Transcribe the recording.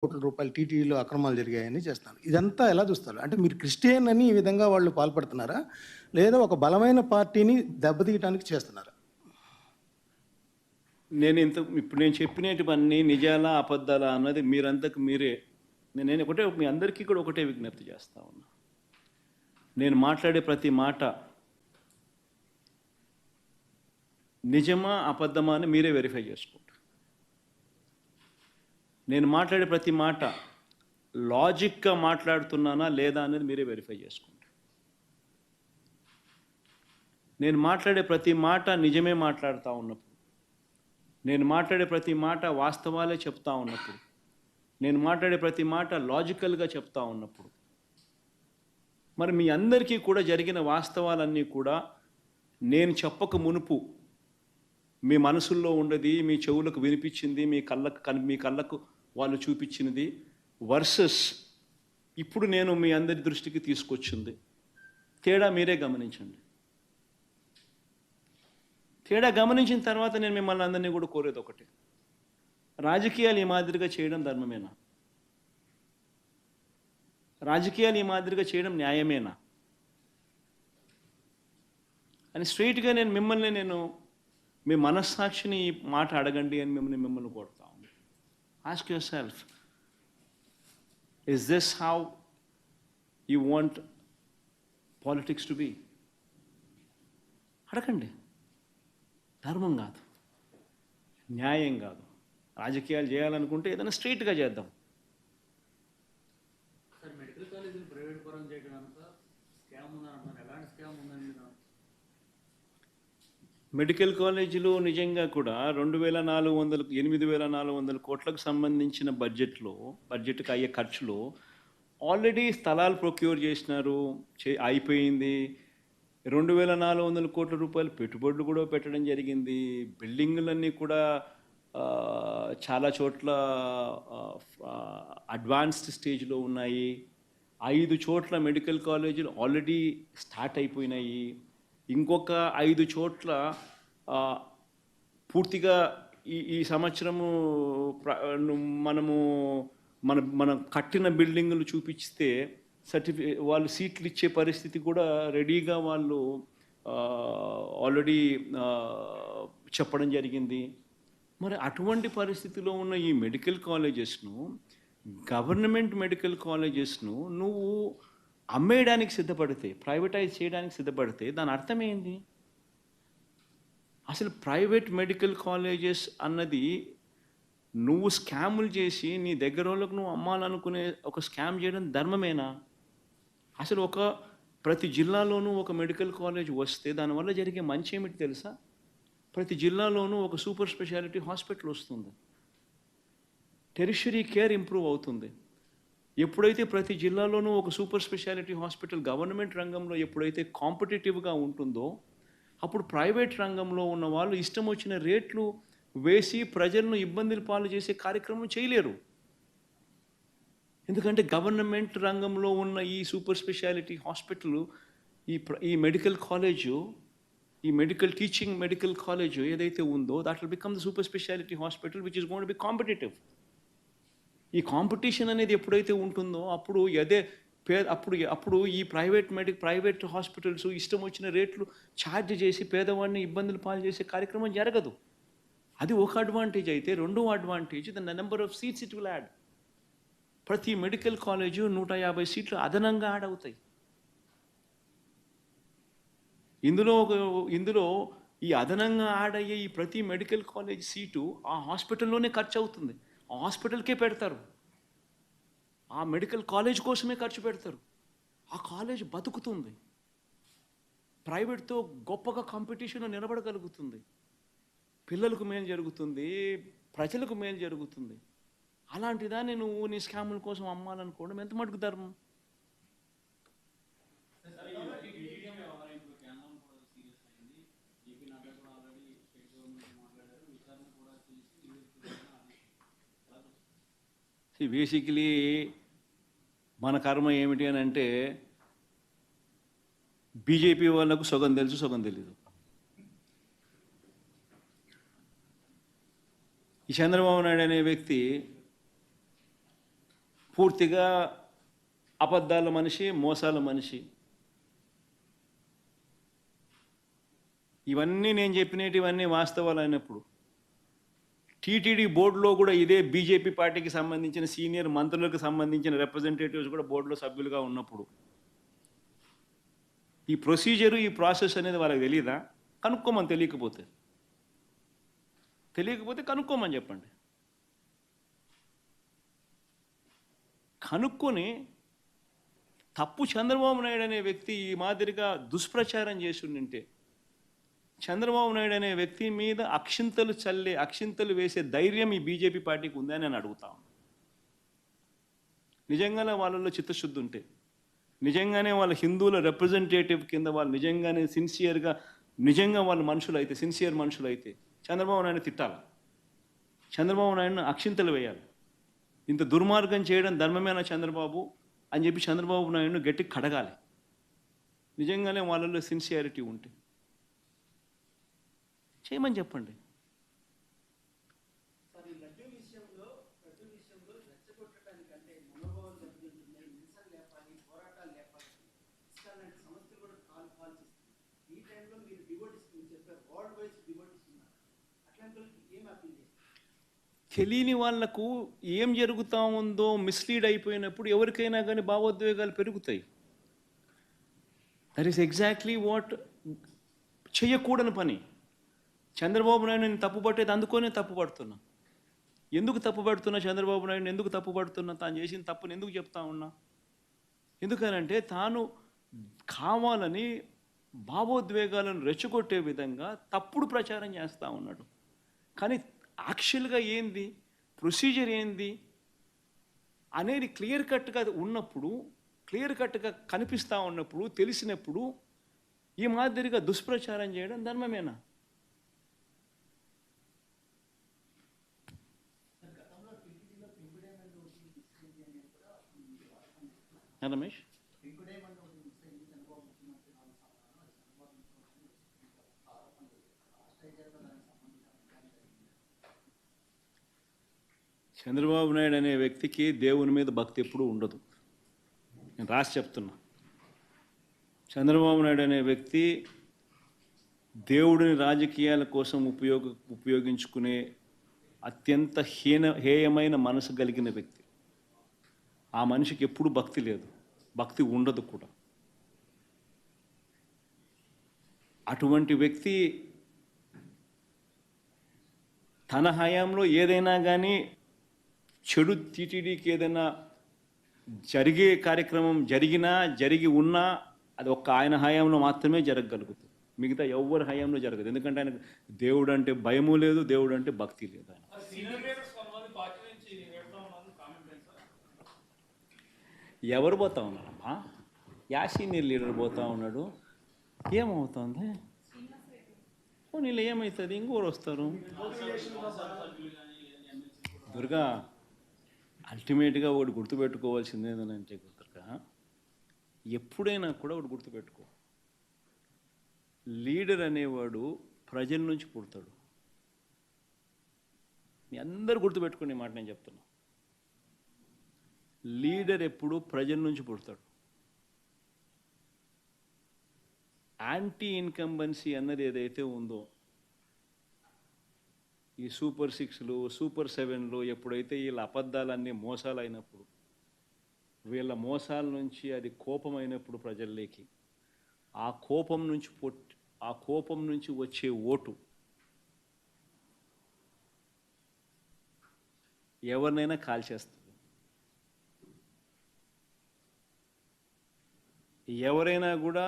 కోట్ల రూపాయలు టీటీడీలో అక్రమాలు జరిగాయని చేస్తున్నారు. ఇదంతా ఎలా చూస్తారు? అంటే మీరు క్రిస్టియన్ అని ఈ విధంగా వాళ్ళు పాల్పడుతున్నారా? లేదా ఒక బలమైన పార్టీని దెబ్బతీయటానికి చేస్తున్నారా? ఇప్పుడు నేను చెప్పినటువన్నీ నిజాలా అబద్ధాలా అన్నది మీరంతకు మీరే. నేను ఒకటే మీ అందరికీ కూడా ఒకటే విజ్ఞప్తి చేస్తా ఉన్నా. నేను మాట్లాడే ప్రతి మాట నిజమా అబద్ధమా అని మీరే వెరిఫై చేసుకోండి. నేను మాట్లాడే ప్రతి మాట లాజిక్గా మాట్లాడుతున్నానా లేదా అనేది మీరే వెరిఫై చేసుకోండి. నేను మాట్లాడే ప్రతి మాట నిజమే మాట్లాడుతూ ఉన్నప్పుడు, నేను మాట్లాడే ప్రతి మాట వాస్తవాలే చెప్తా ఉన్నప్పుడు, నేను మాట్లాడే ప్రతి మాట లాజికల్గా చెప్తా ఉన్నప్పుడు, మరి మీ అందరికీ కూడా జరిగిన వాస్తవాలన్నీ కూడా నేను చెప్పక మునుపు మీ మనసుల్లో ఉండేది, మీ చెవులకు వినిపించింది, మీ కళ్ళకు వాళ్ళు చూపించినది వర్సెస్ ఇప్పుడు నేను మీ అందరి దృష్టికి తీసుకొచ్చింది. తేడా మీరే గమనించండి. తేడా గమనించిన తర్వాత నేను మిమ్మల్ని అందరినీ కూడా కోరేది ఒకటి, రాజకీయాలు ఈ మాదిరిగా చేయడం ధర్మమేనా? రాజకీయాలు ఈ మాదిరిగా చేయడం న్యాయమేనా అని స్ట్రైట్గా నేను మీ మనస్సాక్షిని ఈ మాట అడగండి అని మిమ్మల్ని కోరుతా ఉన్నాను. Ask yourself, is this how you want politics to be? అడగండి. ధర్మం కాదు, న్యాయం కాదు. రాజకీయాలు చేయాలనుకుంటే ఏదైనా స్ట్రైట్గా చేద్దాం. సార్, మెడికల్ కాలేజీలు ప్రైవేట్ పరం చేయడానికి స్కామ్ ఉందని, ఎలాంటి స్కామ్ ఉందని? మెడికల్ కాలేజీలు నిజంగా కూడా 8,400 కోట్లకు సంబంధించిన బడ్జెట్కి అయ్యే ఖర్చులో ఆల్రెడీ స్థలాలు ప్రొక్యూర్ చేసినారు, అయిపోయింది. 2,400 కోట్ల రూపాయలు పెట్టుబడులు కూడా పెట్టడం జరిగింది. బిల్డింగులన్నీ కూడా చాలా చోట్ల అడ్వాన్స్డ్ స్టేజ్లో ఉన్నాయి. 5 చోట్ల మెడికల్ కాలేజీలు ఆల్రెడీ స్టార్ట్ అయిపోయినాయి. ఇంకొక 5 చోట్ల పూర్తిగా ఈ సంవత్సరము మనం కట్టిన బిల్డింగులు చూపిస్తే వాళ్ళు సీట్లు ఇచ్చే పరిస్థితి కూడా రెడీగా వాళ్ళు ఆల్రెడీ చెప్పడం జరిగింది. మరి అటువంటి పరిస్థితిలో ఉన్న ఈ మెడికల్ కాలేజెస్ను, గవర్నమెంట్ మెడికల్ కాలేజెస్ను నువ్వు అమ్మేయడానికి సిద్ధపడితే, ప్రైవేటైజ్ చేయడానికి సిద్ధపడితే దాని అర్థం ఏంది? అసలు ప్రైవేట్ మెడికల్ కాలేజెస్ అన్నది నువ్వు స్కాములు చేసి నీ దగ్గర వాళ్ళకు నువ్వు అమ్మాలనుకునే ఒక స్కామ్ చేయడం ధర్మమేనా? అసలు ప్రతి జిల్లాలోనూ ఒక మెడికల్ కాలేజ్ వస్తే దానివల్ల జరిగే మంచి ఏమిటి తెలుసా? ప్రతి జిల్లాలోనూ ఒక సూపర్ స్పెషాలిటీ హాస్పిటల్ వస్తుంది, టెరిషరీ కేర్ ఇంప్రూవ్ అవుతుంది. ఎప్పుడైతే ప్రతి జిల్లాలోనూ ఒక సూపర్ స్పెషాలిటీ హాస్పిటల్ గవర్నమెంట్ రంగంలో ఎప్పుడైతే కాంపిటేటివ్గా ఉంటుందో, అప్పుడు ప్రైవేట్ రంగంలో ఉన్న వాళ్ళు ఇష్టం వచ్చిన రేట్లు వేసి ప్రజలను ఇబ్బందులు పాలు చేసే కార్యక్రమం చేయలేరు. ఎందుకంటే గవర్నమెంట్ రంగంలో ఉన్న ఈ సూపర్ స్పెషాలిటీ హాస్పిటల్, ఈ మెడికల్ కాలేజు, ఈ మెడికల్ కాలేజు ఏదైతే ఉందో, that will become the super speciality hospital which is going to be competitive. ఈ కాంపిటీషన్ అనేది ఎప్పుడైతే ఉంటుందో అప్పుడు ఈ ప్రైవేట్ హాస్పిటల్స్ ఇష్టం వచ్చిన రేట్లు ఛార్జ్ చేసి పేదవాడిని ఇబ్బందులు పాలు చేసే కార్యక్రమం జరగదు. అది ఒక అడ్వాంటేజ్ అయితే, రెండో advantage the number of seats it will add. ప్రతి మెడికల్ కాలేజు 150 సీట్లు అదనంగా యాడ్ అవుతాయి. ఇందులో ఈ అదనంగా యాడ్ అయ్యే ఈ ప్రతి మెడికల్ కాలేజ్ సీటు ఆ హాస్పిటల్లోనే ఖర్చు అవుతుంది. ఆ హాస్పిటల్కే పెడతారు, ఆ మెడికల్ కాలేజ్ కోసమే ఖర్చు పెడతారు. ఆ కాలేజ్ బతుకుతుంది, ప్రైవేట్తో గొప్పగా కాంపిటీషన్ నిలబడగలుగుతుంది, పిల్లలకు మేలు జరుగుతుంది, ప్రజలకు మేలు జరుగుతుంది. అలాంటిదాన్ని నువ్వు నీ స్కాముల కోసం అమ్మాలనుకోవడం ఎంత మటుకు ధర్మం? బేసిక్లీ మన కర్మ ఏమిటి అని అంటే, బీజేపీ వాళ్ళకు సగం తెలుసు, సగం తెలీదు. ఈ చంద్రబాబు నాయుడు అనే వ్యక్తి పూర్తిగా అబద్ధాల మనిషి, మోసాల మనిషి. ఇవన్నీ నేను చెప్పినటివన్నీ వాస్తవాలు అయినప్పుడు టీటీడీ బోర్డులో కూడా ఇదే బీజేపీ పార్టీకి సంబంధించిన సీనియర్ మంత్రులకు సంబంధించిన రిప్రజెంటేటివ్స్ కూడా బోర్డులో సభ్యులుగా ఉన్నప్పుడు ఈ ప్రొసీజరు, ఈ ప్రాసెస్ అనేది వాళ్ళకి తెలియదా? కనుక్కోమని. తెలియకపోతే కనుక్కోమని చెప్పండి. కనుక్కొని తప్పు చంద్రబాబు నాయుడు అనే వ్యక్తి ఈ మాదిరిగా దుష్ప్రచారం చేసి ఉండింటే, చంద్రబాబు నాయుడు అనే వ్యక్తి మీద అక్షింతలు వేసే ధైర్యం ఈ బీజేపీ పార్టీకి ఉందని నేను అడుగుతాను. నిజంగానే వాళ్ళలో చిత్తశుద్ధి ఉంటే, నిజంగానే వాళ్ళ హిందువుల రిప్రజెంటేటివ్ కింద వాళ్ళు నిజంగానే సిన్సియర్గా, నిజంగా వాళ్ళ మనుషులైతే, సిన్సియర్ మనుషులైతే చంద్రబాబు నాయుడు తిట్టాలి, చంద్రబాబు నాయుడును అక్షింతలు వేయాలి. ఇంత దుర్మార్గం చేయడం ధర్మమేనా చంద్రబాబు అని చెప్పి చంద్రబాబు నాయుడును గట్టి కడగాలి. నిజంగానే వాళ్ళలో సిన్సియారిటీ ఉంటే చేయమని చెప్పండి. సార్, ఈ లడ్డూ విషయంలో రెచ్చగొట్టడానికి అంటే మనోభావాలు దెబ్బతింటున్నాయి, నిరసన లేపాలి, పోరాటాలు లేపాలి, ఇలాంటి సమస్యలు కూడా కాల్చేస్తుంది. ఈ టైంలో మీరు డివోటీస్ చెప్పారు, వరల్డ్ వైజ్ డివోటీస్ ఉన్నారు. అట్లాంటి వాళ్ళకి ఏం అప్పీల్ చేస్తారు? తెలియని వాళ్లకు ఏం జరుగుతూ ఉందో మిస్లీడ్ అయిపోయినప్పుడు ఎవరికైనా కానీ భావోద్వేగాలు పెరుగుతాయి. దట్ ఈస్ ఎగ్జాక్ట్లీ వాట్ చేయకూడని పని. చంద్రబాబు నాయుడు నేను తప్పుపట్టేది అందుకోనే తప్పుపడుతున్నా. ఎందుకు తప్పుపడుతున్నా? చంద్రబాబు నాయుడు ఎందుకు తప్పుపడుతున్నా? తాను చేసిన తప్పుని ఎందుకు చెప్తా ఉన్నా? ఎందుకనంటే తాను కావాలని భావోద్వేగాలను రెచ్చగొట్టే విధంగా తప్పుడు ప్రచారం చేస్తూ ఉన్నాడు. కానీ యాక్చువల్గా ఏంది, ప్రొసీజర్ ఏంది అనేది క్లియర్ కట్గా ఉన్నప్పుడు, క్లియర్ కట్గా కనిపిస్తూ ఉన్నప్పుడు, తెలిసినప్పుడు ఈ మాదిరిగా దుష్ప్రచారం చేయడం ధర్మమేనా? రమేష్, చంద్రబాబు నాయుడు అనే వ్యక్తికి దేవుని మీద భక్తి ఎప్పుడూ ఉండదు. నేను రాసి చెప్తున్నా. చంద్రబాబు నాయుడు అనే వ్యక్తి దేవుడిని రాజకీయాల కోసం ఉపయోగించుకునే అత్యంత హేయమైన మనసు కలిగిన వ్యక్తి. ఆ మనిషికి ఎప్పుడూ భక్తి లేదు, భక్తి ఉండదు కూడా. అటువంటి వ్యక్తి తన హయాంలో ఏదైనా కానీ చెడు టీటీడీకి ఏదైనా జరిగే కార్యక్రమం జరిగి ఉన్నా అది ఒక్క ఆయన హయాంలో మాత్రమే జరగగలుగుతుంది. మిగతా ఎవరి హయాంలో జరగదు. ఎందుకంటే ఆయనకు దేవుడు అంటే భయము లేదు, దేవుడు అంటే భక్తి లేదు. ఆయన ఎవరు పోతా ఉన్నారమ్మా? సీనియర్ లీడర్ పోతా ఉన్నాడు. ఏమవుతుంది? నీళ్ళు ఏమవుతుంది? ఇంకోరు వస్తారు. దుర్గా, అల్టిమేట్గా ఒకటి గుర్తుపెట్టుకోవాల్సింది ఏంటంటే, దుర్గా, ఎప్పుడైనా కూడా ఒకటి గుర్తుపెట్టుకో, లీడర్ అనేవాడు ప్రజల నుంచి పుడతాడు. మీ అందరూ గుర్తుపెట్టుకునే మాట నేను చెప్తున్నా. లీడర్ ఎప్పుడు ప్రజల నుంచి పుడతాడు. యాంటీ ఇన్కంబెన్సీ అన్నది ఏదైతే ఉందో, ఈ సూపర్ 6లు, సూపర్ 7లు ఎప్పుడైతే వీళ్ళ అబద్ధాలన్నీ మోసాలు అయినప్పుడు, వీళ్ళ మోసాల నుంచి అది కోపమైనప్పుడు ప్రజల్లోకి, ఆ కోపం నుంచి వచ్చే ఓటు ఎవరినైనా కాల్చేస్తుంది. ఎవరైనా కూడా